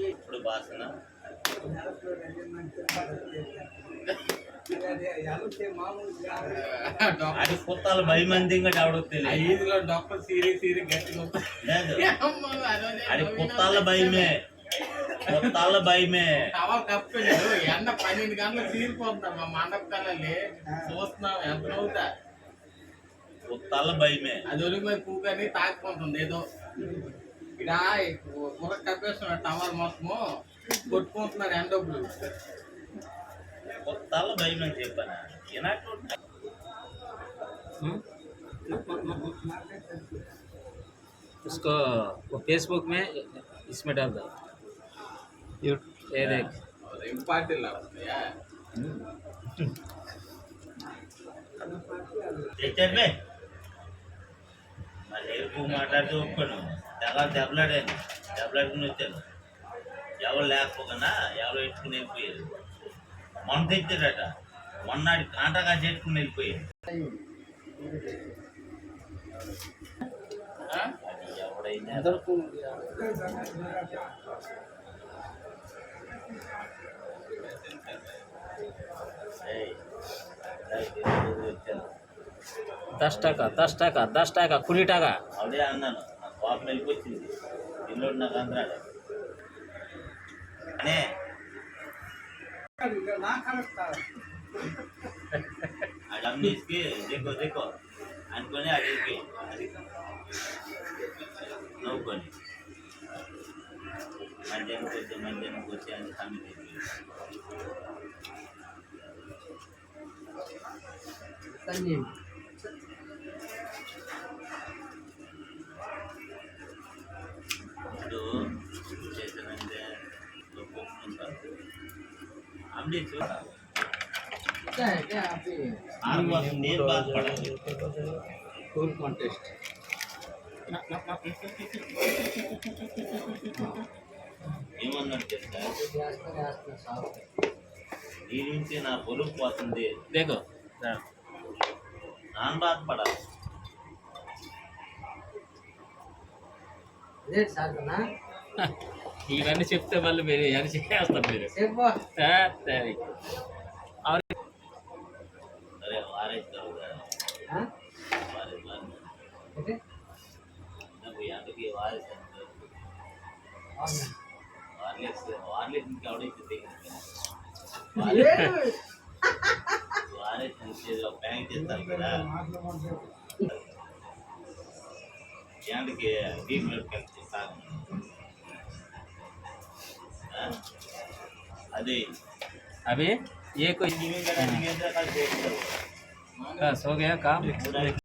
ఇప్పుడు భాషణ అది కొత్తాల భయం మంది ఇంకా ఐదులో డాక్టర్ సీరియస్ గట్టిగా అది కొత్తాల భయమే కొత్తాల భయమే కప్పలేదు ఎండ 12 గంటలకు తీరిపోతున్నాం మా మండప కళని చూస్తున్నాం ఎంత అవుతా కొత్తాల భయమే అది ఒలిగిపోయి పూకని తాకిపోతుంది ఏదో ఇక్కడ మురక కప్పేస్తున్నాడు టవర్ మొత్తము కొట్టుకుంటున్నారు ఎండొబ్బులు కొత్తాల భయం అని చెప్పాను उसको वो फेसबुक में इसमें डाल दो ये देख इंपॉर्टेंट తెచ్చే మళ్ళీ ఎక్కువ మాట్లాడితే ఒప్పుకోను చాలా దెబ్బలాడుకుని వచ్చాను ఎవరు లేకపోకుండా ఎవరు ఎట్టుకుని వెళ్ళిపోయారు మొన్న తెచ్చాడట మొన్నటి కాంటగా చెట్టుకుని వెళ్ళిపోయాడు ఎవడైనా दस टाका 20 टाका అవడే అన్నాను పాపం వెళ్ళిపోయింది ఇల్లు నాకు అందరాడు అనే అది అమ్మేసి దేకో అనుకొని అడిగి నవ్వుకొని మధ్యాహ్నం వచ్చి అని సమయం ఇప్పుడు చేశానంటే అమ్మేసి నేను బాధపడాలి फुल कॉन्टेस्ट ఏమన్నాడు తెలుసా నీ నుంచి నా పొలుపు పోతుంది देखो నాన్న బాధపడాలి ఇవన్నీ చెప్తే మళ్ళీ మీరు ఇవన్నీ చేస్తారు మీరు సరే వారేస్తారు ఎండకి వారేస్తాను వార్లెస్ ఇంకా ఎవడైతే వారేసి బ్యాంక్ చేస్తారు కదా ఎండకి డీప్లోకి కలిసి సాగు अभी अभी ये कोई हो गया काम।